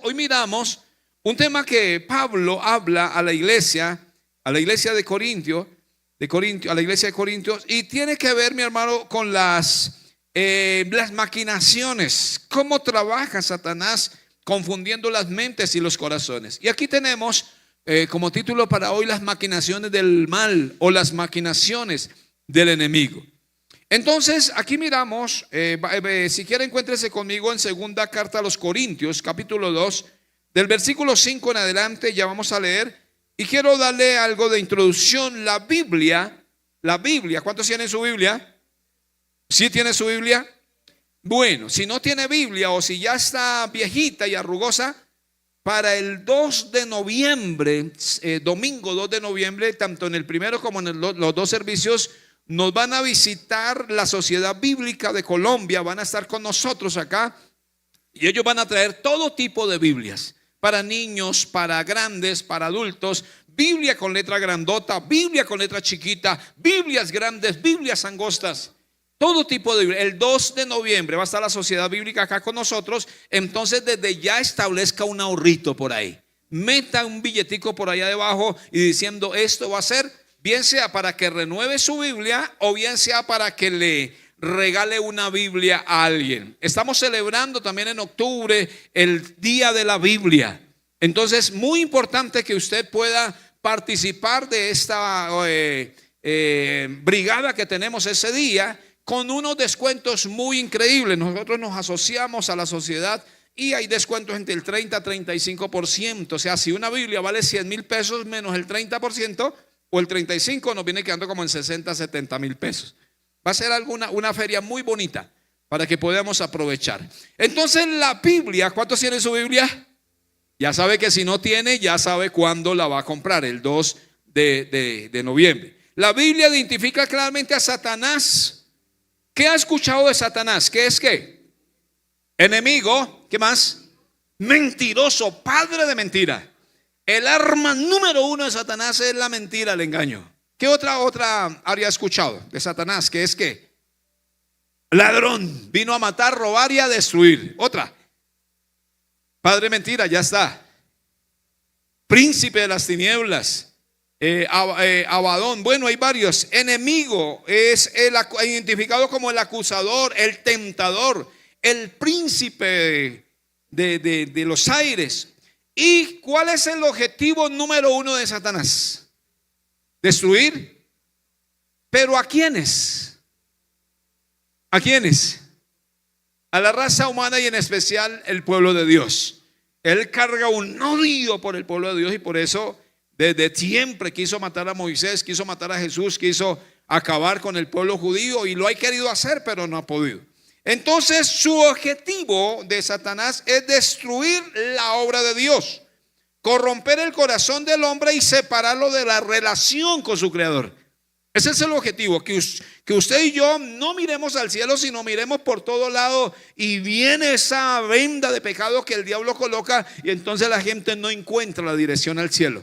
hoy miramos un tema que Pablo habla a la iglesia de Corintios, a la iglesia de Corintios, y tiene que ver, mi hermano, con las maquinaciones, cómo trabaja Satanás confundiendo las mentes y los corazones. Y aquí tenemos como título para hoy: las maquinaciones del mal o las maquinaciones del enemigo. Entonces aquí miramos, si quiere encuéntrese conmigo en segunda carta a los Corintios, capítulo 2, del versículo 5 en adelante. Ya vamos a leer y quiero darle algo de introducción. La Biblia, ¿cuántos tienen su Biblia? ¿Sí tiene su Biblia? Bueno, si no tiene Biblia o si ya está viejita y arrugosa, para el 2 de noviembre, domingo 2 de noviembre, tanto en el primero como en los dos servicios, nos van a visitar la Sociedad Bíblica de Colombia. Van a estar con nosotros acá y ellos van a traer todo tipo de Biblias, para niños, para grandes, para adultos. Biblia con letra grandota, Biblia con letra chiquita, Biblias grandes, Biblias angostas, todo tipo de Biblia. El 2 de noviembre va a estar la Sociedad Bíblica acá con nosotros. Entonces desde ya establezca un ahorrito por ahí, meta un billetico por allá debajo y diciendo: esto va a ser, bien sea para que renueve su Biblia o bien sea para que le regale una Biblia a alguien. Estamos celebrando también en octubre el Día de la Biblia. Entonces, muy importante que usted pueda participar de esta brigada que tenemos ese día, con unos descuentos muy increíbles. Nosotros nos asociamos a la sociedad y hay descuentos entre el 30 a 35%. O sea, si una Biblia vale 100,000 pesos menos el 30% o el 35%, nos viene quedando como en 60, 70 mil pesos. Va a ser una feria muy bonita para que podamos aprovechar. Entonces la Biblia, ¿cuántos tienen su Biblia? Ya sabe que si no tiene, ya sabe cuándo la va a comprar, el 2 de noviembre. La Biblia identifica claramente a Satanás. ¿Qué ha escuchado de Satanás? ¿Qué es qué? Enemigo. ¿Qué más? Mentiroso, padre de mentira. El arma número 1 de Satanás es la mentira, el engaño. ¿Qué otra área ha escuchado de Satanás? ¿Qué es qué? Ladrón, vino a matar, robar y a destruir. Otra. Padre mentira, ya está. Príncipe de las tinieblas. Abadón. Bueno, hay varios. Enemigo es identificado como el acusador, el tentador, el príncipe de los aires. ¿Y cuál es el objetivo número 1 de Satanás? Destruir. ¿Pero a quiénes? ¿A quiénes? A la raza humana y en especial el pueblo de Dios. Él carga un odio por el pueblo de Dios y por eso desde siempre quiso matar a Moisés, quiso matar a Jesús, quiso acabar con el pueblo judío y lo ha querido hacer, pero no ha podido. Entonces su objetivo de Satanás es destruir la obra de Dios, corromper el corazón del hombre y separarlo de la relación con su creador. Ese es el objetivo, que usted y yo no miremos al cielo, sino miremos por todo lado y viene esa venda de pecado que el diablo coloca y entonces la gente no encuentra la dirección al cielo.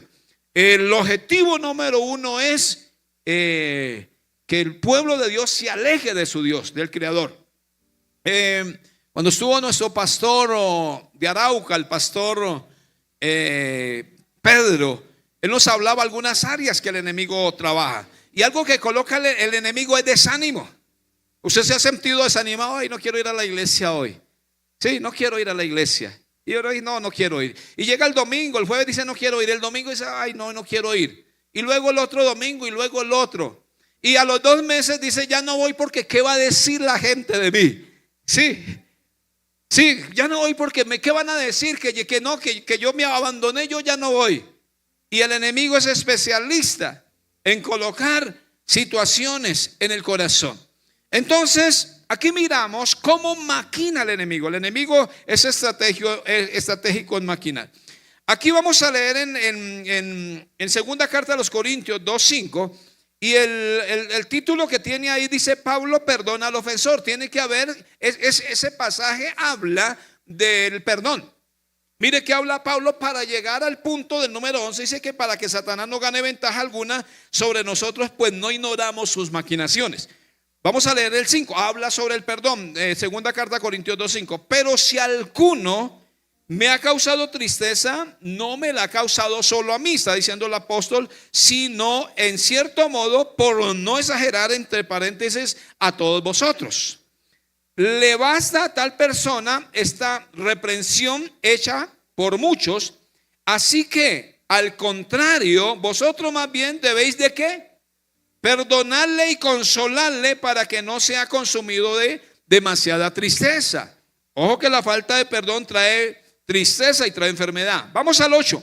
El objetivo número 1 es que el pueblo de Dios se aleje de su Dios, del creador. Cuando estuvo nuestro pastor de Arauca, el pastor Pedro, él nos hablaba algunas áreas que el enemigo trabaja. Y algo que coloca el enemigo es desánimo. Usted se ha sentido desanimado: ay, no quiero ir a la iglesia hoy. Sí, no quiero ir a la iglesia. Y ahora no quiero ir. Y llega el domingo, el jueves dice no quiero ir. El domingo dice ay, no quiero ir. Y luego el otro domingo y luego el otro. Y a los 2 meses dice ya no voy porque ¿qué va a decir la gente de mí? Sí, ya no voy porque ¿qué van a decir? Que yo me abandoné, yo ya no voy. Y el enemigo es especialista en colocar situaciones en el corazón. Entonces, aquí miramos cómo maquina el enemigo. El enemigo es estratégico en maquinar. Aquí vamos a leer en segunda carta a los Corintios 2:5. Y el título que tiene ahí dice: Pablo perdona al ofensor. Tiene que haber, ese pasaje habla del perdón. Mire que habla Pablo para llegar al punto del número 11. Dice que para que Satanás no gane ventaja alguna sobre nosotros, pues no ignoramos sus maquinaciones. Vamos a leer el 5. Habla sobre el perdón. Segunda carta a Corintios 2:5. Pero si alguno Me ha causado tristeza, no me la ha causado solo a mí, está diciendo el apóstol, sino en cierto modo, por no exagerar, entre paréntesis, a todos vosotros. Le basta a tal persona esta reprensión hecha por muchos, así que al contrario, vosotros más bien debéis de ¿qué? Perdonarle y consolarle para que no sea consumido de demasiada tristeza. Ojo que la falta de perdón trae tristeza y trae enfermedad. Vamos al 8.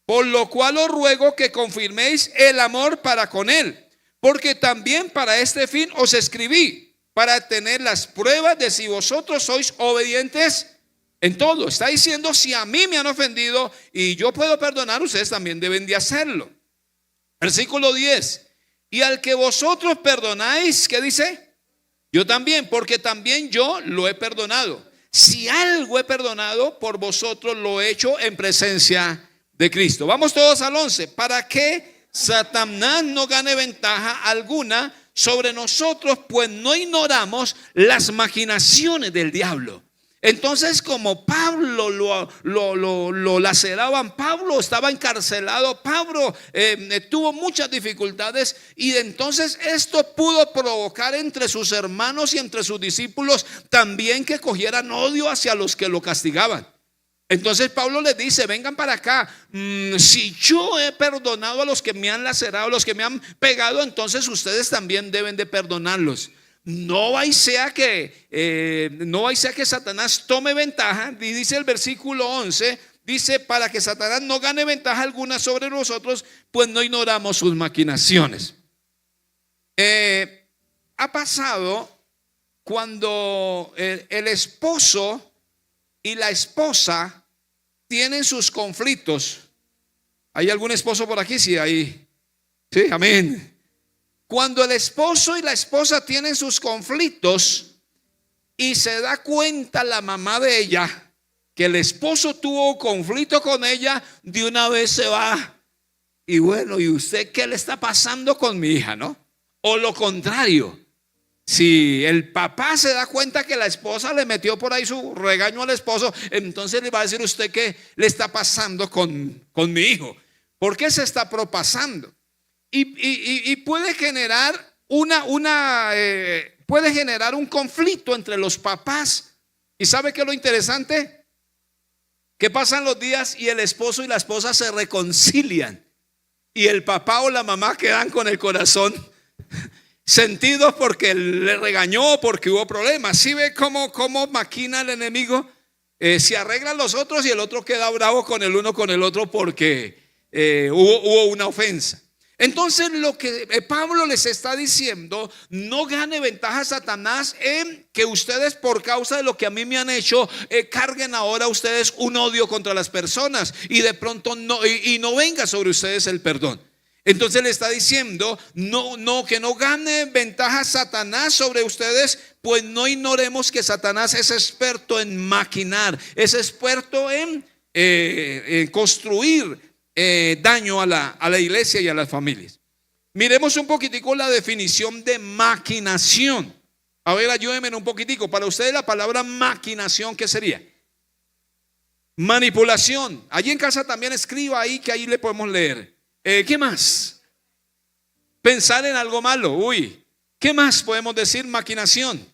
Por lo cual os ruego que confirméis el amor para con él, porque también para este fin os escribí, para tener las pruebas de si vosotros sois obedientes en todo. Está diciendo, si a mí me han ofendido y yo puedo perdonar, ustedes también deben de hacerlo. Versículo 10. Y al que vosotros perdonáis, ¿qué dice? Yo también, porque también yo lo he perdonado. Si algo he perdonado, por vosotros lo he hecho en presencia de Cristo. Vamos todos al 11. Para que Satanás no gane ventaja alguna sobre nosotros, pues no ignoramos las maquinaciones del diablo. Entonces, como Pablo lo laceraban, Pablo estaba encarcelado, Pablo tuvo muchas dificultades, y entonces esto pudo provocar entre sus hermanos y entre sus discípulos también que cogieran odio hacia los que lo castigaban. Entonces Pablo les dice, vengan para acá, si yo he perdonado a los que me han lacerado, a los que me han pegado, entonces ustedes también deben de perdonarlos. No vaya sea que Satanás tome ventaja. Y dice el versículo 11, dice, para que Satanás no gane ventaja alguna sobre nosotros, pues no ignoramos sus maquinaciones. Ha pasado cuando el esposo y la esposa tienen sus conflictos. ¿Hay algún esposo por aquí? Sí, ahí. Sí, amén. Cuando el esposo y la esposa tienen sus conflictos y se da cuenta la mamá de ella que el esposo tuvo conflicto con ella, de una vez se va. Y bueno, ¿y usted qué le está pasando con mi hija, no? O lo contrario, si el papá se da cuenta que la esposa le metió por ahí su regaño al esposo, entonces le va a decir, usted qué le está pasando con mi hijo. ¿Por qué se está propasando? Y puede generar puede generar un conflicto entre los papás. ¿Y sabe qué es lo interesante? Que pasan los días y el esposo y la esposa se reconcilian, y el papá o la mamá quedan con el corazón sentidos porque le regañó, porque hubo problemas. ¿Sí ve cómo maquina el enemigo? Se arreglan los otros y el otro queda bravo con el uno con el otro porque hubo una ofensa. Entonces lo que Pablo les está diciendo, no gane ventaja Satanás en que ustedes, por causa de lo que a mí me han hecho, carguen ahora ustedes un odio contra las personas y de pronto no venga sobre ustedes el perdón. Entonces le está diciendo, que no gane ventaja Satanás sobre ustedes, pues no ignoremos que Satanás es experto en maquinar, es experto en construir daño a la iglesia y a las familias. Miremos un poquitico la definición de maquinación. A ver, ayúdenme un poquitico. Para ustedes la palabra maquinación, ¿qué sería? Manipulación. Allí en casa también escriba ahí, que ahí le podemos leer. ¿Qué más? Pensar en algo malo. Uy, ¿qué más podemos decir? Maquinación.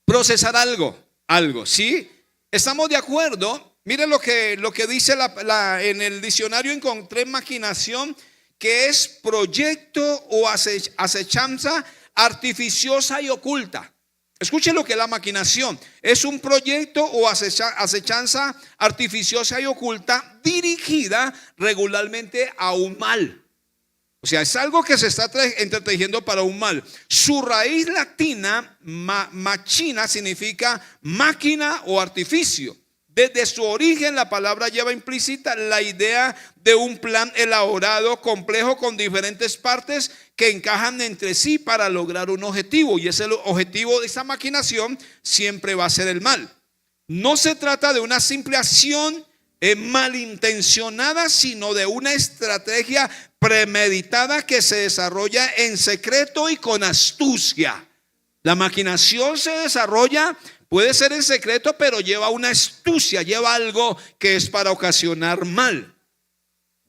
Procesar algo, ¿sí? ¿Estamos de acuerdo? Miren lo que dice en el diccionario. Encontré maquinación, que es proyecto o acechanza artificiosa y oculta. Escuchen lo que es la maquinación. Es un proyecto o acechanza artificiosa y oculta dirigida regularmente a un mal. O sea, es algo que se está entretejiendo para un mal. Su raíz latina, machina, significa máquina o artificio. Desde su origen, la palabra lleva implícita la idea de un plan elaborado, complejo, con diferentes partes que encajan entre sí para lograr un objetivo. Y ese objetivo de esa maquinación siempre va a ser el mal. No se trata de una simple acción malintencionada, sino de una estrategia premeditada que se desarrolla en secreto y con astucia. La maquinación se desarrolla Puede ser en secreto, pero lleva una astucia, lleva algo que es para ocasionar mal.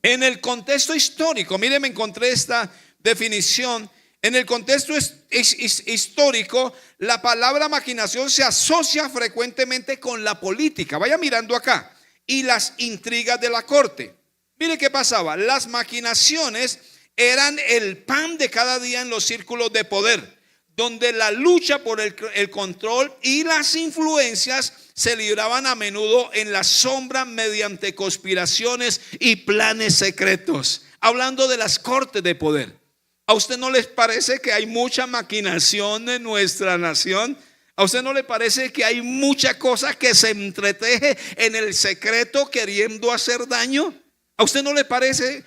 En el contexto histórico, mire, me encontré esta definición. En el contexto histórico, la palabra maquinación se asocia frecuentemente con la política. Vaya mirando acá. Y las intrigas de la corte. Mire qué pasaba. Las maquinaciones eran el pan de cada día en los círculos de poder, donde la lucha por el control y las influencias se libraban a menudo en la sombra mediante conspiraciones y planes secretos. Hablando de las cortes de poder. ¿A usted no les parece que hay mucha maquinación en nuestra nación? ¿A usted no le parece que hay mucha cosa que se entreteje en el secreto queriendo hacer daño? ¿A usted no le parece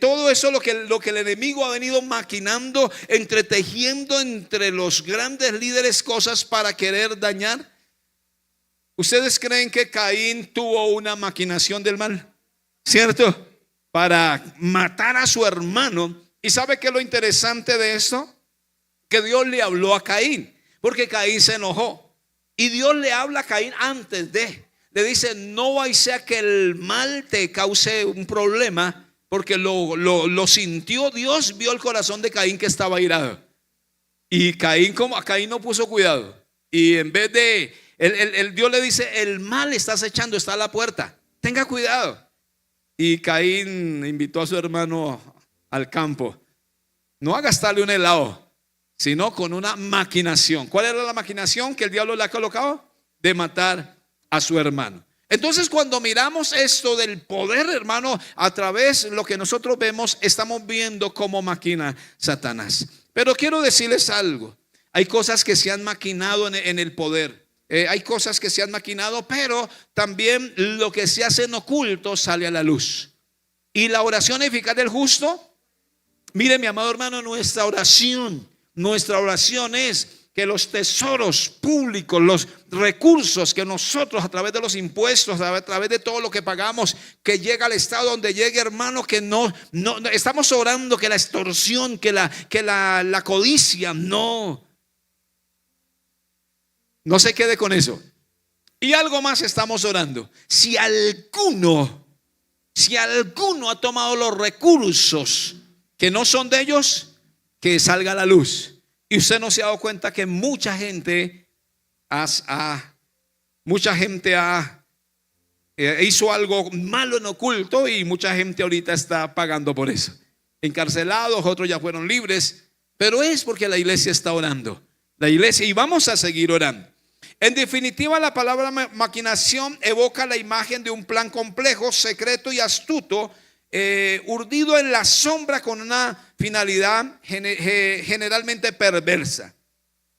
todo eso lo que el enemigo ha venido maquinando, entretejiendo entre los grandes líderes cosas para querer dañar? ¿Ustedes creen que Caín tuvo una maquinación del mal? ¿Cierto? Para matar a su hermano. ¿Y sabe qué es lo interesante de esto? Que Dios le habló a Caín, porque Caín se enojó. Y Dios le habla a Caín antes de. Le dice, no vaya a ser que el mal te cause un problema, porque lo sintió. Dios vio el corazón de Caín que estaba irado. Y Caín no puso cuidado. Y en vez de, Dios le dice, el mal estás echando, está a la puerta. Tenga cuidado. Y Caín invitó a su hermano al campo, no a gastarle un helado, sino con una maquinación. ¿Cuál era la maquinación que el diablo le ha colocado? De matar a su hermano. Entonces, cuando miramos esto del poder, hermano, a través de lo que nosotros vemos, estamos viendo cómo maquina Satanás. Pero quiero decirles algo. Hay cosas que se han maquinado en el poder. Hay cosas que se han maquinado, pero también lo que se hace en oculto sale a la luz. Y la oración eficaz del justo. Mire, mi amado hermano, nuestra oración es que los tesoros públicos, los recursos que nosotros a través de los impuestos, a través de todo lo que pagamos, que llega al estado donde llegue, hermano, que no estamos orando que la extorsión, que la codicia no se quede con eso. Y algo más estamos orando. Si alguno ha tomado los recursos que no son de ellos, que salga a la luz. Y usted no se ha dado cuenta que mucha gente hizo algo malo en oculto, y mucha gente ahorita está pagando por eso. Encarcelados, otros ya fueron libres, pero es porque la iglesia está orando. La iglesia, y vamos a seguir orando. En definitiva, la palabra maquinación evoca la imagen de un plan complejo, secreto y astuto, urdido en la sombra con una finalidad generalmente perversa.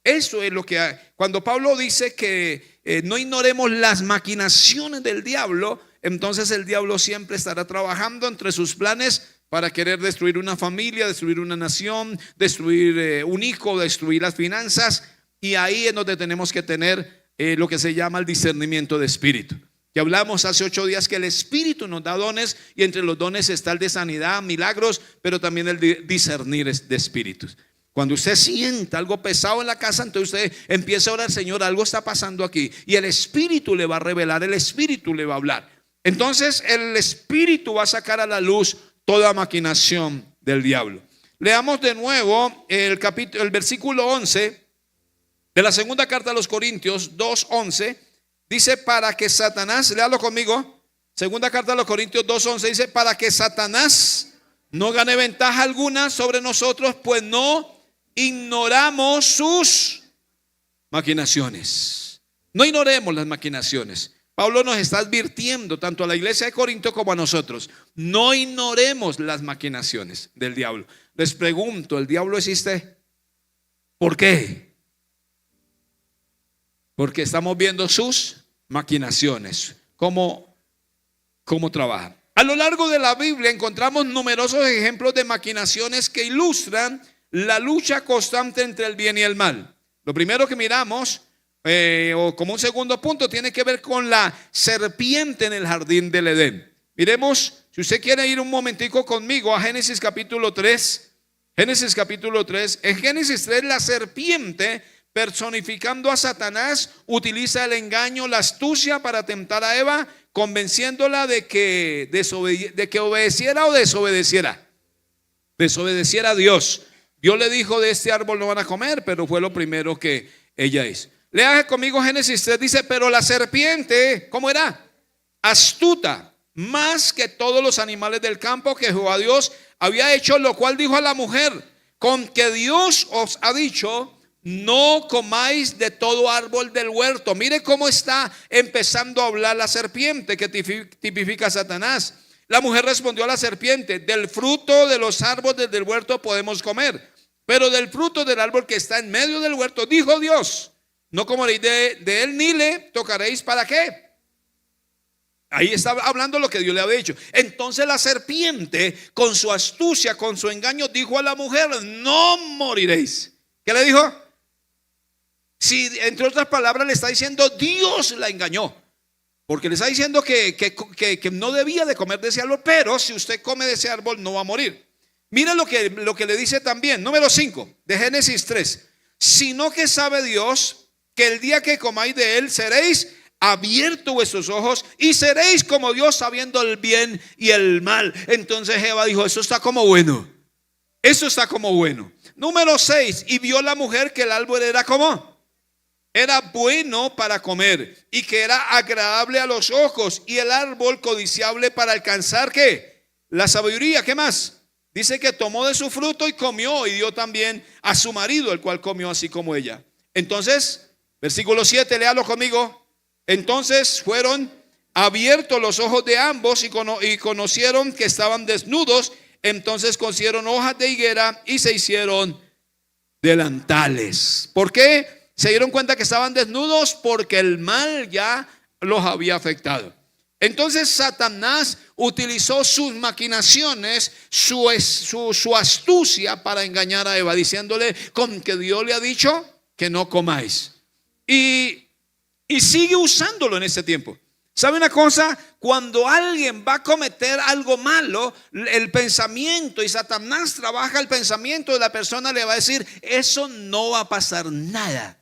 Eso es lo que hay. Cuando Pablo dice que no ignoremos las maquinaciones del diablo, entonces el diablo siempre estará trabajando entre sus planes para querer destruir una familia, destruir una nación, destruir un hijo, destruir las finanzas. Y ahí es donde tenemos que tener lo que se llama el discernimiento de espíritu. Que hablamos hace 8 días que el Espíritu nos da dones, y entre los dones está el de sanidad, milagros, pero también el de discernir de espíritus. Cuando usted sienta algo pesado en la casa, entonces usted empieza a orar, Señor, algo está pasando aquí, y el Espíritu le va a revelar, el Espíritu le va a hablar. Entonces el Espíritu va a sacar a la luz toda maquinación del diablo. Leamos de nuevo el versículo 11 de la segunda carta a los Corintios 2:11. Dice, para que Satanás, léalo conmigo, segunda carta a los Corintios 2:11, dice, para que Satanás no gane ventaja alguna sobre nosotros, pues no ignoramos sus maquinaciones. No ignoremos las maquinaciones. Pablo nos está advirtiendo tanto a la iglesia de Corinto como a nosotros. No ignoremos las maquinaciones del diablo. Les pregunto, ¿el diablo existe? ¿Por qué? Porque estamos viendo sus maquinaciones, cómo trabajan. A lo largo de la Biblia encontramos numerosos ejemplos de maquinaciones que ilustran la lucha constante entre el bien y el mal. Lo primero que miramos, o como un segundo punto, tiene que ver con la serpiente en el jardín del Edén. Miremos, si usted quiere ir un momentico conmigo a Génesis capítulo 3. Génesis capítulo 3. En Génesis 3 la serpiente personificando a Satanás, utiliza el engaño, la astucia para tentar a Eva, convenciéndola de que obedeciera o desobedeciera. Desobedeciera a Dios. Dios le dijo: de este árbol no van a comer, pero fue lo primero que ella hizo. Lea conmigo Génesis 3, dice: pero la serpiente, ¿cómo era? Astuta, más que todos los animales del campo que Jehová Dios había hecho, lo cual dijo a la mujer: con que Dios os ha dicho, no comáis de todo árbol del huerto. Mire cómo está empezando a hablar la serpiente, que tipifica a Satanás. La mujer respondió a la serpiente: del fruto de los árboles del huerto podemos comer, pero del fruto del árbol que está en medio del huerto, dijo Dios, no comeréis de él ni le tocaréis. ¿Para qué? Ahí está hablando lo que Dios le había dicho. Entonces la serpiente, con su astucia, con su engaño, dijo a la mujer: no moriréis. ¿Qué le dijo? Si, entre otras palabras, le está diciendo, Dios la engañó, porque le está diciendo que no debía de comer de ese árbol, pero si usted come de ese árbol no va a morir. Mira lo que le dice también, número 5 de Génesis 3. Sino que sabe Dios que el día que comáis de él seréis abiertos vuestros ojos y seréis como Dios, sabiendo el bien y el mal. Entonces Eva dijo: eso está como bueno. Eso está como bueno. Número 6. Y vio la mujer que el árbol era como, era bueno para comer y que era agradable a los ojos y el árbol codiciable para alcanzar ¿qué? La sabiduría. ¿Qué más? Dice que tomó de su fruto y comió y dio también a su marido, el cual comió así como ella. Entonces, versículo 7, léalo conmigo. Entonces fueron abiertos los ojos de ambos y conocieron que estaban desnudos. Entonces cosieron hojas de higuera y se hicieron delantales. ¿Por qué? Se dieron cuenta que estaban desnudos porque el mal ya los había afectado. Entonces Satanás utilizó sus maquinaciones, su astucia para engañar a Eva, diciéndole: con que Dios le ha dicho que no comáis. Y sigue usándolo en este tiempo. ¿Sabe una cosa? Cuando alguien va a cometer algo malo, el pensamiento, y Satanás trabaja el pensamiento de la persona, le va a decir: eso no va a pasar nada.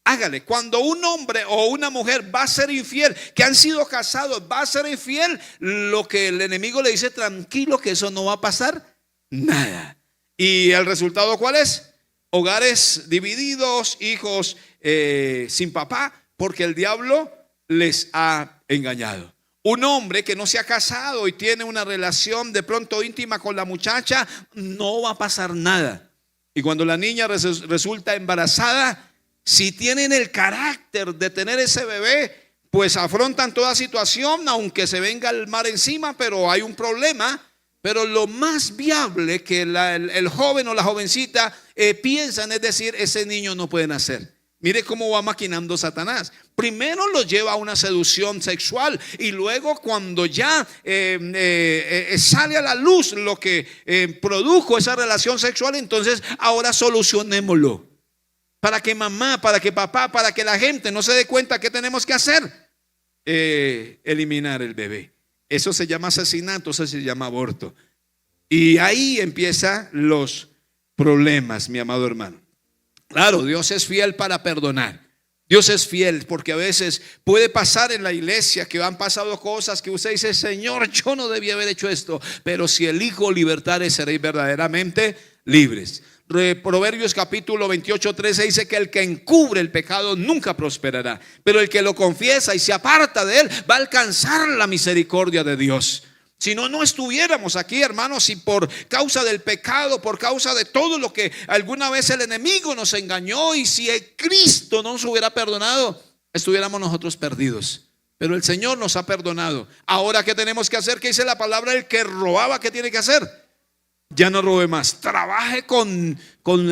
Hágale. Cuando un hombre o una mujer va a ser infiel, que han sido casados, va a ser infiel, lo que el enemigo le dice: tranquilo, que eso no va a pasar nada. ¿Y el resultado cuál es? Hogares divididos, hijos sin papá, porque el diablo les ha engañado. Un hombre que no se ha casado y tiene una relación de pronto íntima con la muchacha, no va a pasar nada. Y cuando la niña resulta embarazada, si tienen el carácter de tener ese bebé, pues afrontan toda situación, aunque se venga el mar encima, pero hay un problema. Pero lo más viable que el joven o la jovencita piensan es decir: ese niño no puede nacer. Mire cómo va maquinando Satanás. Primero lo lleva a una seducción sexual y luego, cuando ya sale a la luz lo que produjo esa relación sexual, entonces ahora solucionémoslo. Para que mamá, para que papá, para que la gente no se dé cuenta, ¿qué tenemos que hacer? Eliminar el bebé. Eso se llama asesinato, eso se llama aborto. Y ahí empiezan los problemas, mi amado hermano. Claro, Dios es fiel para perdonar. Dios es fiel, porque a veces puede pasar en la iglesia que han pasado cosas que usted dice: Señor, yo no debía haber hecho esto, pero si elijo libertad, seréis verdaderamente libres. Proverbios capítulo 28:13 dice que el que encubre el pecado nunca prosperará, pero el que lo confiesa y se aparta de él va a alcanzar la misericordia de Dios. Si no, no estuviéramos aquí, hermanos. Y por causa del pecado, por causa de todo lo que alguna vez el enemigo nos engañó, y si Cristo no nos hubiera perdonado, estuviéramos nosotros perdidos. Pero el Señor nos ha perdonado. Ahora, ¿qué tenemos que hacer? ¿Qué dice la palabra? El que robaba, ¿qué tiene que hacer? Ya no robe más. Trabaje con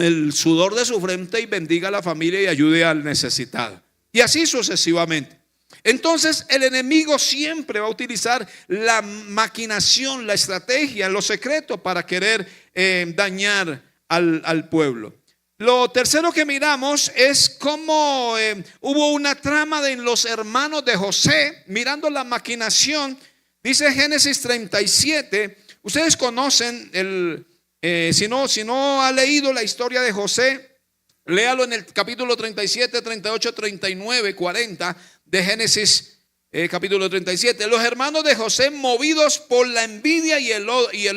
el sudor de su frente y bendiga a la familia y ayude al necesitado. Y así sucesivamente. Entonces el enemigo siempre va a utilizar la maquinación, la estrategia, lo secreto para querer dañar al pueblo. Lo tercero que miramos es cómo hubo una trama en los hermanos de José, mirando la maquinación. Dice Génesis 37. Ustedes conocen si no ha leído la historia de José, Léalo en el capítulo 37, 38, 39, 40 de Génesis, capítulo 37. Los hermanos de José, movidos por la envidia y el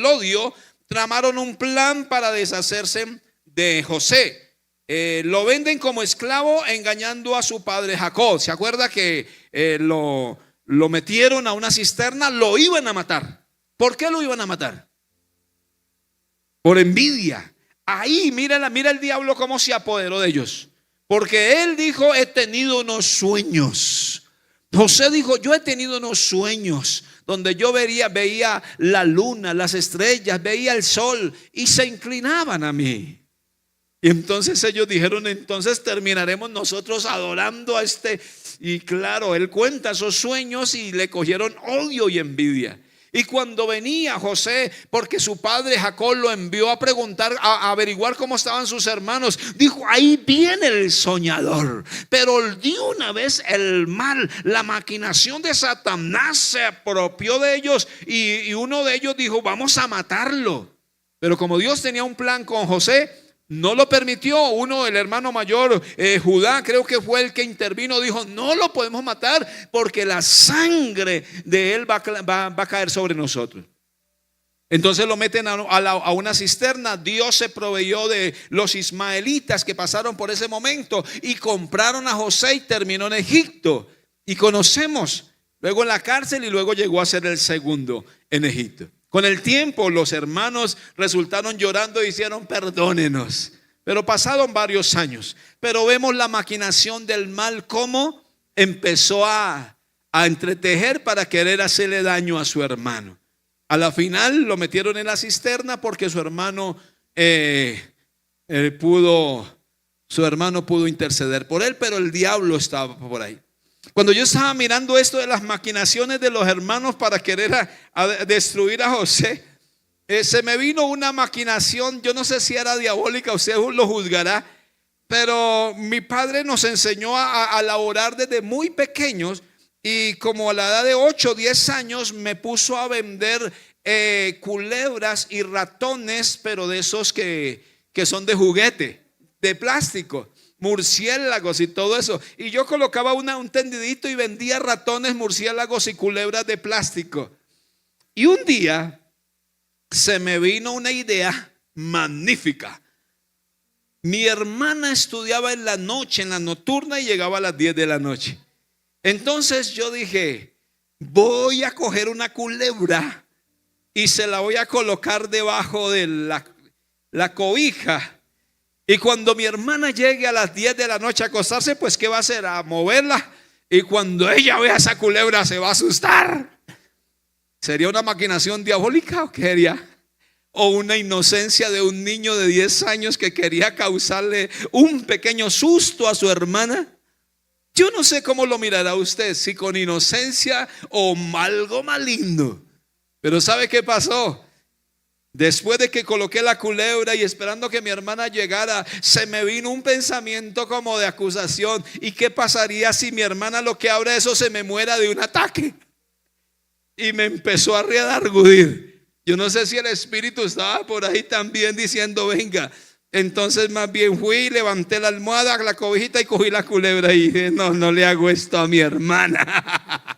odio, tramaron un plan para deshacerse de José. Lo venden como esclavo, engañando a su padre Jacob. ¿Se acuerda que lo metieron a una cisterna? Lo iban a matar. ¿Por qué lo iban a matar? Por envidia. Ahí mira el diablo cómo se apoderó de ellos. Porque él dijo: he tenido unos sueños. José dijo: yo he tenido unos sueños donde yo veía la luna, las estrellas, veía el sol y se inclinaban a mí. Y entonces ellos dijeron: entonces terminaremos nosotros adorando a este. Y claro, él cuenta esos sueños y le cogieron odio y envidia. Y cuando venía José, porque su padre Jacob lo envió a preguntar, a averiguar cómo estaban sus hermanos, dijo: ahí viene el soñador. Pero de una vez el mal, la maquinación de Satanás se apropió de ellos, y uno de ellos dijo: vamos a matarlo. Pero como Dios tenía un plan con José, no lo permitió. El hermano mayor, Judá, creo que fue el que intervino, dijo: no lo podemos matar porque la sangre de él va a caer sobre nosotros. Entonces lo meten a una cisterna. Dios se proveyó de los ismaelitas que pasaron por ese momento y compraron a José, y terminó en Egipto. Y conocemos, luego en la cárcel, y luego llegó a ser el segundo en Egipto. Con el tiempo los hermanos resultaron llorando y dijeron: perdónenos. Pero pasaron varios años. Pero vemos la maquinación del mal, cómo empezó a entretejer para querer hacerle daño a su hermano. A la final lo metieron en la cisterna porque su hermano pudo interceder por él, pero el diablo estaba por ahí. Cuando yo estaba mirando esto de las maquinaciones de los hermanos para querer destruir a José, se me vino una maquinación. Yo no sé si era diabólica, usted lo juzgará, pero mi padre nos enseñó a laborar desde muy pequeños, y como a la edad de 8 o 10 años me puso a vender culebras y ratones, pero de esos que son de juguete, de plástico, murciélagos y todo eso. Y yo colocaba un tendidito y vendía ratones, murciélagos y culebras de plástico. Y un día se me vino una idea magnífica. Mi hermana estudiaba en la noche, en la nocturna, y llegaba a las 10 de la noche. Entonces yo dije: voy a coger una culebra y se la voy a colocar debajo de la cobija. Y cuando mi hermana llegue a las 10 de la noche a acostarse, pues ¿qué va a hacer? A moverla. Y cuando ella vea esa culebra se va a asustar. ¿Sería una maquinación diabólica o qué sería? ¿O una inocencia de un niño de 10 años que quería causarle un pequeño susto a su hermana? Yo no sé cómo lo mirará usted, si con inocencia o algo maligno. Pero ¿sabe qué pasó? Después de que coloqué la culebra y esperando que mi hermana llegara, se me vino un pensamiento como de acusación. ¿Y qué pasaría si mi hermana, lo que abre eso, se me muera de un ataque? Y me empezó a redarguir. Yo no sé si el espíritu estaba por ahí también diciendo: venga. Entonces más bien fui, levanté la almohada, la cobijita, y cogí la culebra y dije: no le hago esto a mi hermana.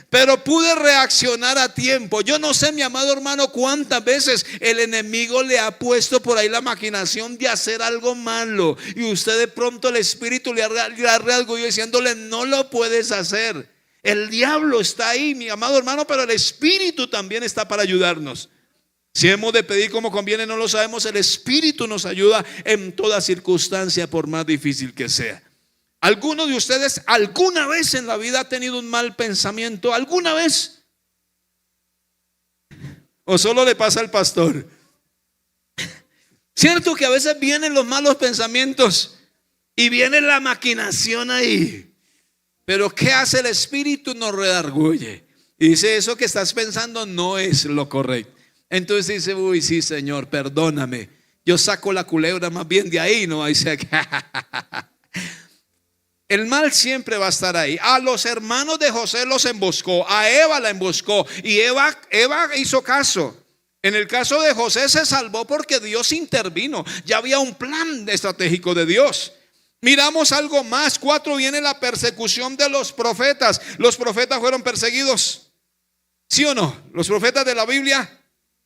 Pero pude reaccionar a tiempo. Yo no sé, mi amado hermano, cuántas veces el enemigo le ha puesto por ahí la maquinación de hacer algo malo, y usted de pronto el espíritu le ha redarguido diciéndole: no lo puedes hacer. El diablo está ahí, mi amado hermano, pero el espíritu también está para ayudarnos. Si hemos de pedir como conviene, no lo sabemos. El espíritu nos ayuda en toda circunstancia, por más difícil que sea. ¿Alguno de ustedes alguna vez en la vida ha tenido un mal pensamiento? ¿Alguna vez? ¿O solo le pasa al pastor? Cierto que a veces vienen los malos pensamientos y viene la maquinación ahí. Pero ¿qué hace el espíritu? Nos redarguye y dice: eso que estás pensando no es lo correcto. Entonces dice: uy, sí, Señor, perdóname. Yo saco la culebra más bien de ahí, no dice. El mal siempre va a estar ahí. A los hermanos de José los emboscó, a Eva la emboscó, y Eva hizo caso. En el caso de José se salvó porque Dios intervino. Ya había un plan estratégico de Dios. Miramos algo más. 4, viene la persecución de los profetas. Los profetas fueron perseguidos. ¿Sí o no? Los profetas de la Biblia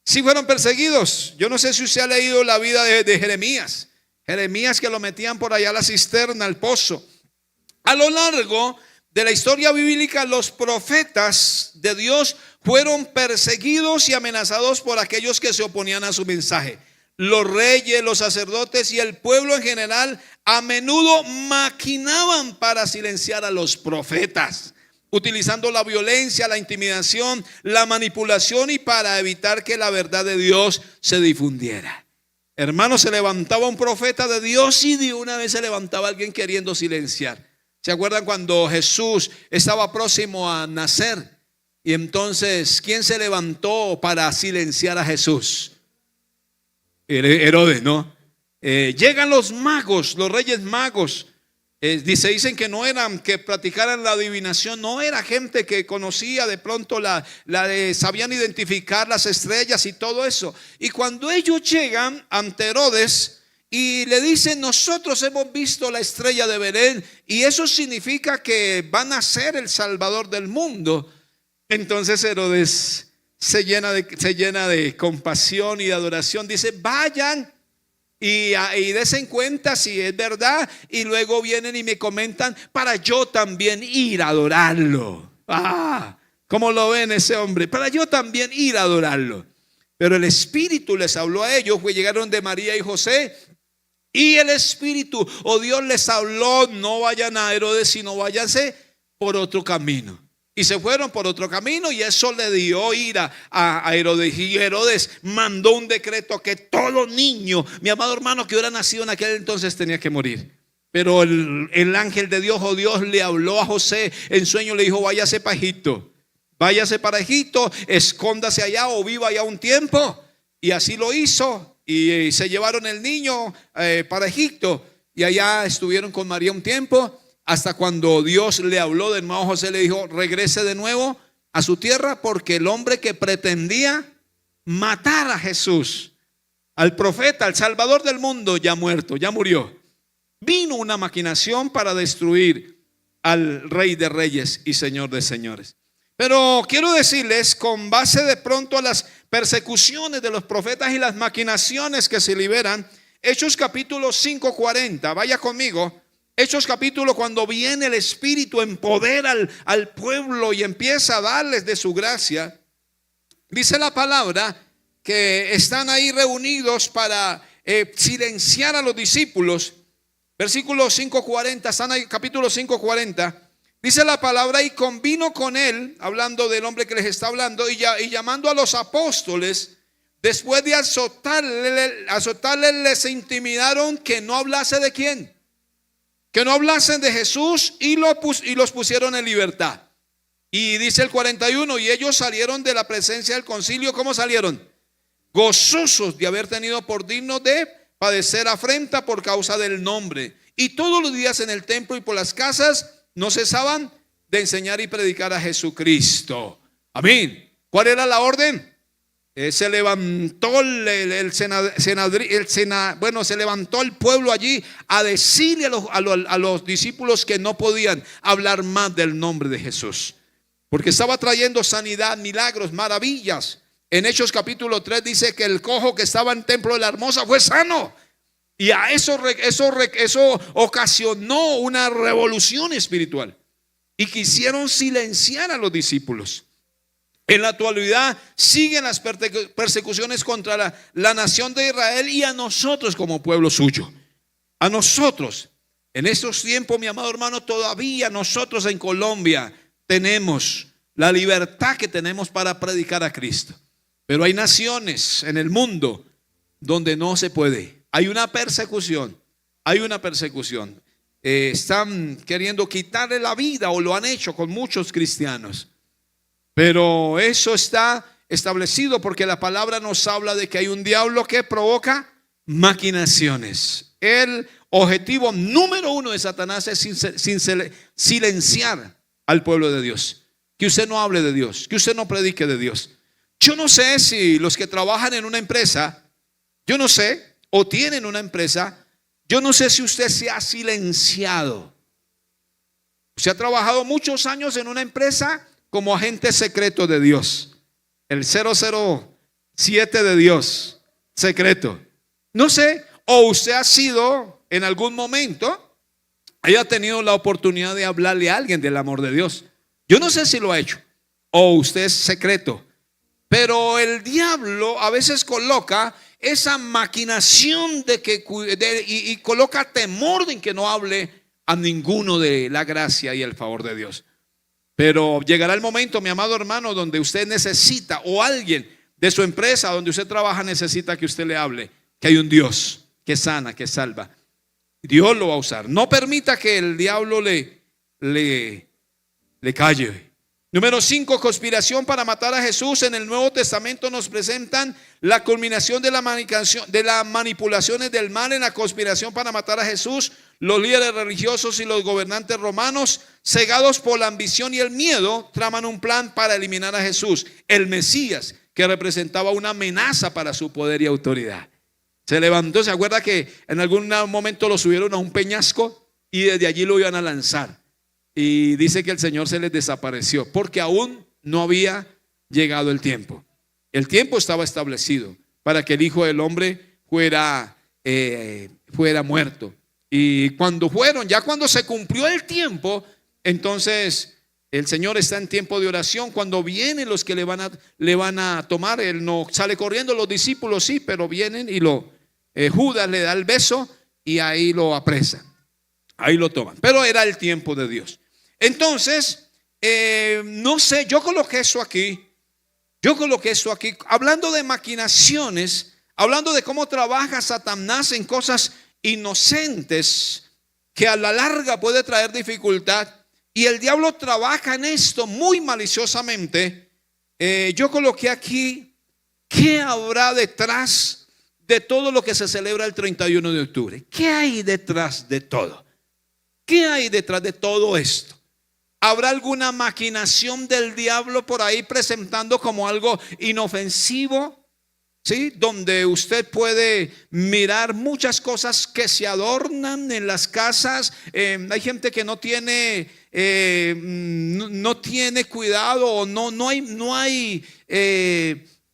sí fueron perseguidos. Yo no sé si usted ha leído la vida de Jeremías. Jeremías, que lo metían por allá a la cisterna, al pozo. A lo largo de la historia bíblica, los profetas de Dios fueron perseguidos y amenazados por aquellos que se oponían a su mensaje. Los reyes, los sacerdotes y el pueblo en general a menudo maquinaban para silenciar a los profetas, utilizando la violencia, la intimidación, la manipulación y para evitar que la verdad de Dios se difundiera. Hermanos, se levantaba un profeta de Dios y de una vez se levantaba alguien queriendo silenciar. ¿Se acuerdan cuando Jesús estaba próximo a nacer? Y entonces, ¿quién se levantó para silenciar a Jesús? Herodes, ¿no? Llegan los magos, los reyes magos. Dicen que no eran, que practicaran la adivinación, no era gente que conocía de pronto sabían identificar las estrellas y todo eso. Y cuando ellos llegan ante Herodes y le dicen: nosotros hemos visto la estrella de Belén y eso significa que van a ser el Salvador del mundo. Entonces Herodes se llena de compasión y de adoración. Dice: vayan y desen cuenta si es verdad, y luego vienen y me comentan para yo también ir a adorarlo. ¿Cómo lo ven ese hombre? Para yo también ir a adorarlo. Pero el Espíritu les habló a ellos, pues llegaron de María y José, y el Espíritu o Dios les habló: no vayan a Herodes, sino váyanse por otro camino. Y se fueron por otro camino, y eso le dio ira a Herodes. Y Herodes mandó un decreto que todo niño, mi amado hermano, que hubiera nacido en aquel entonces tenía que morir. Pero el ángel de Dios, Dios le habló a José en sueño, le dijo: váyase para Egipto. Váyase para Egipto, escóndase allá o viva allá un tiempo. Y así lo hizo. Y se llevaron el niño para Egipto. Y allá estuvieron con María un tiempo. Hasta cuando Dios le habló de nuevo a José, le dijo: regrese de nuevo a su tierra, porque el hombre que pretendía matar a Jesús, al profeta, al Salvador del mundo, ya muerto, ya murió. Vino una maquinación para destruir al Rey de Reyes y Señor de Señores. Pero quiero decirles, con base de pronto a las persecuciones de los profetas y las maquinaciones que se liberan, Hechos capítulo 5:40, vaya conmigo. Hechos capítulo, cuando viene el Espíritu, empodera al pueblo y empieza a darles de su gracia. Dice la palabra que están ahí reunidos para silenciar a los discípulos. Versículo 5:40, están ahí, capítulo 5:40. Dice la palabra: y convino con él, hablando del hombre que les está hablando, y llamando a los apóstoles, después de azotarle, les intimidaron que no hablase de quién. Que no hablasen de Jesús, y los pusieron en libertad. Y dice el 41: y ellos salieron de la presencia del concilio. ¿Cómo salieron? Gozosos de haber tenido por digno de padecer afrenta por causa del nombre. Y todos los días en el templo y por las casas no cesaban de enseñar y predicar a Jesucristo. Amén. ¿Cuál era la orden? Se levantó se levantó el pueblo allí a decirle a los discípulos que no podían hablar más del nombre de Jesús, porque estaba trayendo sanidad, milagros, maravillas. En Hechos capítulo 3 dice que el cojo que estaba en el templo de la Hermosa fue sano. Y a eso ocasionó una revolución espiritual. Y quisieron silenciar a los discípulos. En la actualidad siguen las persecuciones contra la nación de Israel y a nosotros como pueblo suyo. A nosotros, en estos tiempos, mi amado hermano, todavía nosotros en Colombia tenemos la libertad que tenemos para predicar a Cristo. Pero hay naciones en el mundo donde no se puede. Hay una persecución. Están queriendo quitarle la vida, o lo han hecho con muchos cristianos. Pero eso está establecido porque la palabra nos habla de que hay un diablo que provoca maquinaciones. El objetivo número uno de Satanás es silenciar al pueblo de Dios. Que usted no hable de Dios, que usted no predique de Dios. Yo no sé si los que trabajan en una empresa, yo no sé, o tienen una empresa, yo no sé si usted se ha silenciado. Usted ha trabajado muchos años en una empresa como agente secreto de Dios. El 007 de Dios, secreto. No sé, o usted ha sido en algún momento, haya tenido la oportunidad de hablarle a alguien del amor de Dios. Yo no sé si lo ha hecho, o usted es secreto. Pero el diablo a veces coloca esa maquinación y coloca temor en que no hable a ninguno de la gracia y el favor de Dios. Pero llegará el momento, mi amado hermano, donde usted necesita, o alguien de su empresa donde usted trabaja necesita que usted le hable, que hay un Dios que sana, que salva. Dios lo va a usar. No permita que el diablo le calle. Número 5, conspiración para matar a Jesús. En el Nuevo Testamento nos presentan la culminación de las manipulaciones del mal en la conspiración para matar a Jesús. Los líderes religiosos y los gobernantes romanos, cegados por la ambición y el miedo, traman un plan para eliminar a Jesús, el Mesías, que representaba una amenaza para su poder y autoridad. Se levantó, ¿se acuerda que en algún momento lo subieron a un peñasco y desde allí lo iban a lanzar? Y dice que el Señor se les desapareció porque aún no había llegado el tiempo. El tiempo estaba establecido para que el Hijo del Hombre fuera muerto. Y cuando cuando se cumplió el tiempo, entonces el Señor está en tiempo de oración. Cuando vienen los que le van a tomar, Él no sale corriendo, los discípulos sí, pero vienen y Judas le da el beso y ahí lo apresan. Ahí lo toman. Pero era el tiempo de Dios. Entonces, no sé, yo coloqué eso aquí, hablando de maquinaciones, hablando de cómo trabaja Satanás en cosas inocentes que a la larga puede traer dificultad. Y el diablo trabaja en esto muy maliciosamente. Yo coloqué aquí, ¿qué habrá detrás de todo lo que se celebra el 31 de octubre? ¿Qué hay detrás de todo? ¿Qué hay detrás de todo esto? ¿Habrá alguna maquinación del diablo por ahí presentando como algo inofensivo? ¿Sí? Donde usted puede mirar muchas cosas que se adornan en las casas. Hay gente que no tiene cuidado, o no hay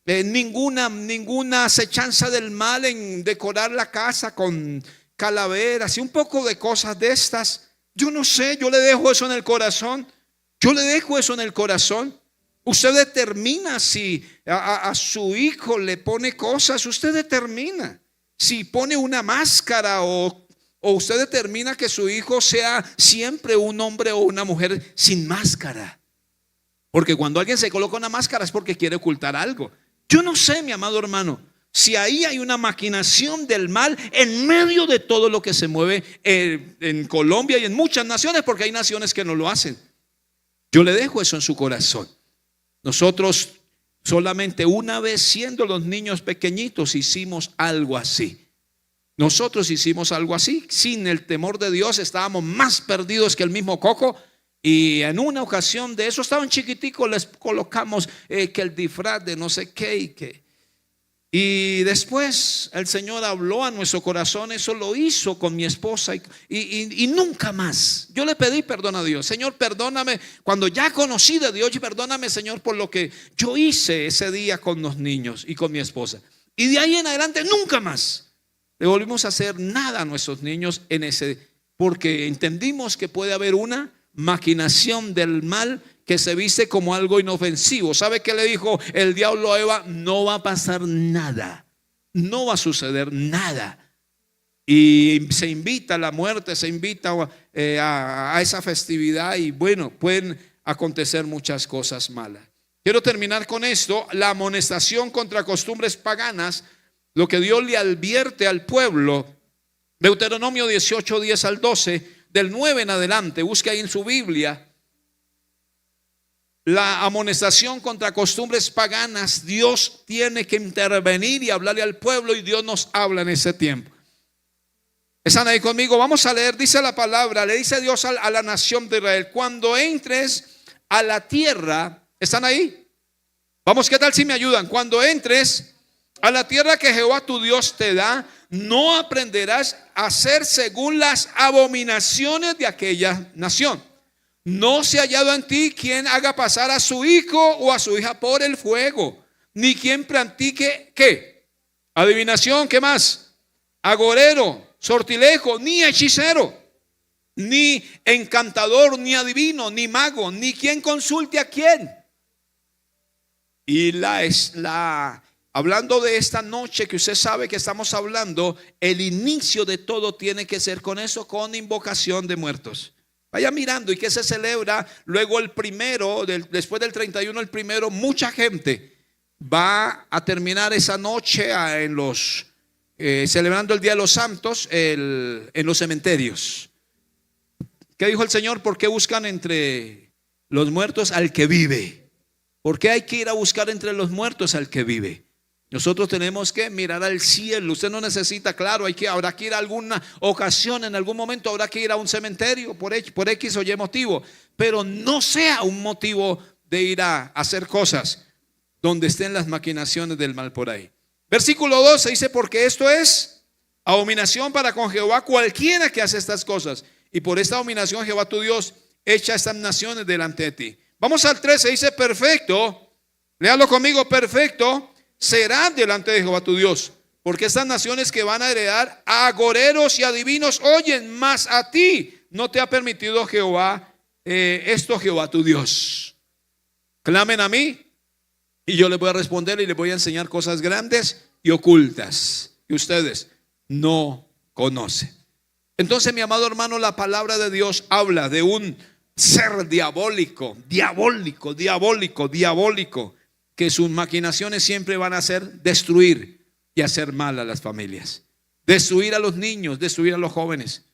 ninguna acechanza del mal en decorar la casa con calaveras y un poco de cosas de estas. Yo no sé, yo le dejo eso en el corazón. Usted determina si a su hijo le pone cosas. Usted determina si pone una máscara o usted determina que su hijo sea siempre un hombre o una mujer sin máscara. Porque cuando alguien se coloca una máscara es porque quiere ocultar algo. Yo no sé, mi amado hermano, si ahí hay una maquinación del mal en medio de todo lo que se mueve en Colombia y en muchas naciones, porque hay naciones que no lo hacen. Yo le dejo eso en su corazón. Nosotros solamente una vez, siendo los niños pequeñitos, hicimos algo así. Nosotros hicimos algo así, sin el temor de Dios. Estábamos más perdidos que el mismo coco. Y en una ocasión de eso, estaban chiquiticos, les colocamos que el disfraz de no sé qué y después el Señor habló a nuestro corazón. Eso lo hizo con mi esposa y nunca más. Yo le pedí perdón a Dios. Señor, perdóname cuando ya conocí de Dios, y perdóname, Señor, por lo que yo hice ese día con los niños y con mi esposa. Y de ahí en adelante nunca más le volvimos a hacer nada a nuestros niños porque entendimos que puede haber una maquinación del mal que se viste como algo inofensivo. ¿Sabe qué le dijo el diablo a Eva? No va a pasar nada, no va a suceder nada. Y se invita a la muerte, se invita a esa festividad, y bueno, pueden acontecer muchas cosas malas. Quiero terminar con esto: la amonestación contra costumbres paganas, lo que Dios le advierte al pueblo. Deuteronomio 18, 10 al 12, del 9 en adelante, busque ahí en su Biblia. La amonestación contra costumbres paganas, Dios tiene que intervenir y hablarle al pueblo, y Dios nos habla en ese tiempo. ¿Están ahí conmigo? Vamos a leer. Dice la palabra, le dice Dios a la nación de Israel: cuando entres a la tierra, ¿están ahí? Vamos, ¿qué tal si me ayudan? Cuando entres a la tierra que Jehová tu Dios te da, no aprenderás a hacer según las abominaciones de aquella nación. No se ha hallado en ti quien haga pasar a su hijo o a su hija por el fuego, ni quien practique, ¿qué? Adivinación, ¿qué más? Agorero, sortilejo, ni hechicero, ni encantador, ni adivino, ni mago, ni quien consulte a quién. Y hablando de esta noche que usted sabe que estamos hablando, el inicio de todo tiene que ser con eso, con invocación de muertos. Vaya mirando y que se celebra luego el primero, después del 31 el primero, mucha gente va a terminar esa noche celebrando el Día de los Santos en los cementerios. ¿Qué dijo el Señor? ¿Por qué buscan entre los muertos al que vive? ¿Por qué hay que ir a buscar entre los muertos al que vive? Nosotros tenemos que mirar al cielo. Usted no necesita, claro, habrá que ir a alguna ocasión, en algún momento habrá que ir a un cementerio por X o Y motivo, pero no sea un motivo de ir a hacer cosas donde estén las maquinaciones del mal por ahí. Versículo 12 dice: porque esto es abominación para con Jehová cualquiera que hace estas cosas, y por esta abominación Jehová tu Dios echa estas naciones delante de ti. Vamos al 13, dice: perfecto, léalo conmigo, perfecto será delante de Jehová tu Dios, porque estas naciones que van a heredar a agoreros y adivinos oyen, mas a ti no te ha permitido Jehová Jehová tu Dios. Clamen a mí y yo les voy a responder y les voy a enseñar cosas grandes y ocultas que ustedes no conocen. Entonces, mi amado hermano, la palabra de Dios habla de un ser diabólico, que sus maquinaciones siempre van a ser destruir y hacer mal a las familias, destruir a los niños, destruir a los jóvenes.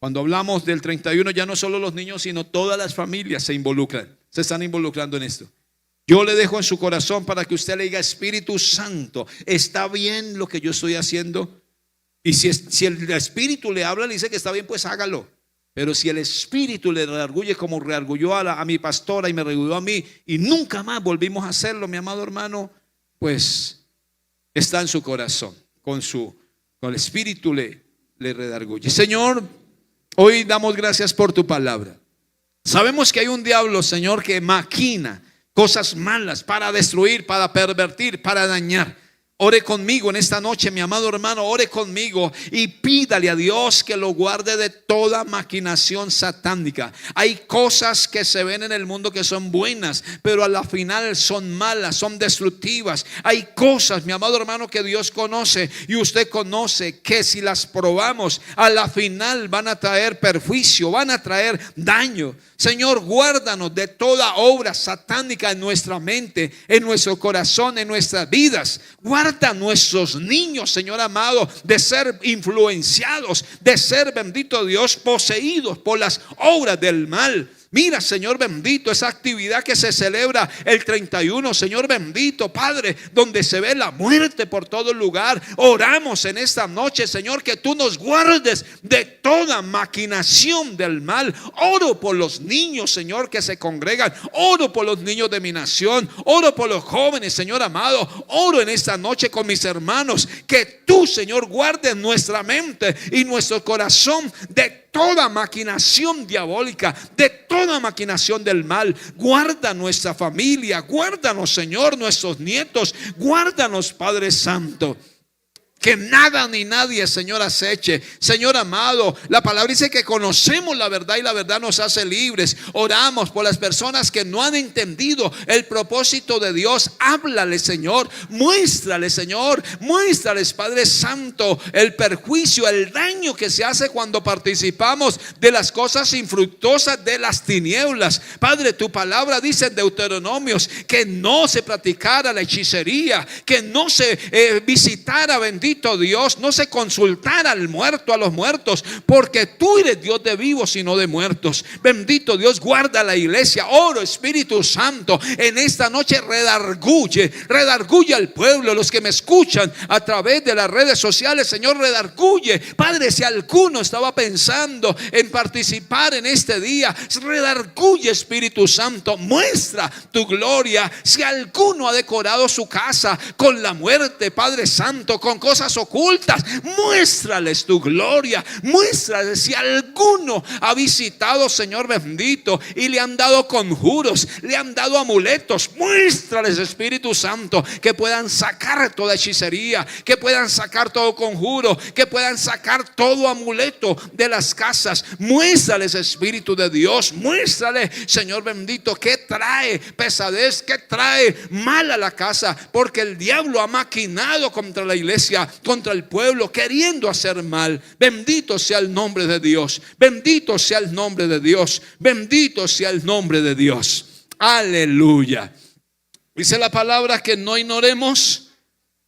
Cuando hablamos del 31, ya no solo los niños, sino todas las familias se están involucrando en esto. Yo le dejo en su corazón para que usted le diga: Espíritu Santo, ¿está bien lo que yo estoy haciendo? Y si el Espíritu le habla, le dice que está bien, pues hágalo. Pero si el Espíritu le redarguye como redarguyó a mi pastora y me redarguyó a mí, y nunca más volvimos a hacerlo, mi amado hermano, pues está en su corazón. Con el Espíritu le redarguye. Señor, hoy damos gracias por tu palabra. Sabemos que hay un diablo, Señor, que maquina cosas malas para destruir, para pervertir, para dañar. Ore conmigo en esta noche, mi amado hermano, ore conmigo y pídale a Dios que lo guarde de toda maquinación satánica. Hay cosas que se ven en el mundo que son buenas, pero a la final son malas, son destructivas. Hay cosas, mi amado hermano, que Dios conoce y usted conoce, que si las probamos, a la final van a traer perjuicio, van a traer daño. Señor, guárdanos de toda obra satánica en nuestra mente, en nuestro corazón, en nuestras vidas. Guarda a nuestros niños, Señor amado, de ser influenciados, de ser, bendito Dios, poseídos por las obras del mal. Mira, Señor bendito, esa actividad que se celebra el 31, Señor bendito, Padre, donde se ve la muerte por todo lugar. Oramos en esta noche, Señor, que tú nos guardes de toda maquinación del mal. Oro por los niños, Señor, que se congregan. Oro por los niños de mi nación. Oro por los jóvenes, Señor amado. Oro en esta noche con mis hermanos, que tú, Señor, guardes nuestra mente y nuestro corazón de toda maquinación diabólica, de toda maquinación del mal. Guarda nuestra familia, guárdanos, Señor, nuestros nietos, guárdanos, Padre Santo. Que nada ni nadie, Señor, aceche. Señor amado, la palabra dice que conocemos la verdad y la verdad nos hace libres. Oramos por las personas que no han entendido el propósito de Dios. Háblale, Señor. Muéstrales, Señor. Muéstrales, Padre Santo, el perjuicio, el daño que se hace cuando participamos de las cosas infructuosas de las tinieblas. Padre, tu palabra dice en Deuteronomios que no se practicara la hechicería, que no se visitara, bendito bendito Dios, no se consultara al muerto, a los muertos, porque tú eres Dios de vivos y no de muertos. Bendito Dios, guarda la iglesia. Oro, Espíritu Santo, en esta noche redarguye al pueblo, los que me escuchan a través de las redes sociales. Señor, redarguye. Padre, si alguno estaba pensando en participar en este día, redarguye, Espíritu Santo, muestra tu gloria. Si alguno ha decorado su casa con la muerte, Padre Santo, con cosas ocultas, muéstrales tu gloria. Muéstrales. Si alguno ha visitado, Señor bendito, y le han dado conjuros, le han dado amuletos, muéstrales, Espíritu Santo, que puedan sacar toda hechicería, que puedan sacar todo conjuro, que puedan sacar todo amuleto de las casas. Muéstrales, Espíritu de Dios, muéstrales, Señor bendito, que trae pesadez, que trae mal a la casa, porque el diablo ha maquinado contra la iglesia, contra el pueblo, queriendo hacer mal. Bendito sea el nombre de Dios, bendito sea el nombre de Dios, bendito sea el nombre de Dios. Aleluya. Dice la palabra que no ignoremos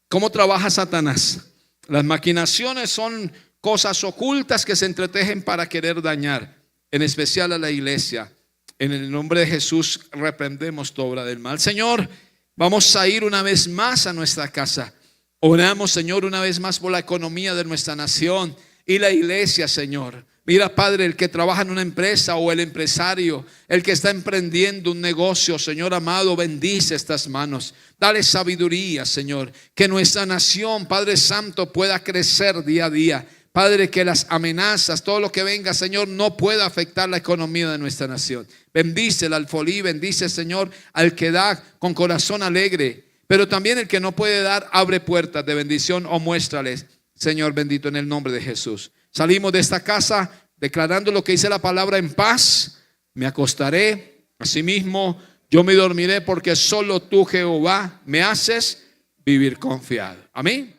cómo trabaja Satanás. Las maquinaciones son cosas ocultas que se entretejen para querer dañar, en especial a la iglesia. En el nombre de Jesús reprendemos toda obra del mal. Señor, vamos a ir una vez más a nuestra casa. Oramos, Señor, una vez más por la economía de nuestra nación y la iglesia, Señor. Mira, Padre, el que trabaja en una empresa o el empresario, el que está emprendiendo un negocio, Señor amado, bendice estas manos. Dale sabiduría, Señor, que nuestra nación, Padre Santo, pueda crecer día a día. Padre, que las amenazas, todo lo que venga, Señor, no pueda afectar la economía de nuestra nación. Bendice el alfolí, bendice, Señor, al que da con corazón alegre, pero también el que no puede dar, abre puertas de bendición o muéstrales, Señor bendito, en el nombre de Jesús. Salimos de esta casa declarando lo que dice la palabra: en paz me acostaré, asimismo yo me dormiré, porque solo tú, Jehová, me haces vivir confiado. Amén.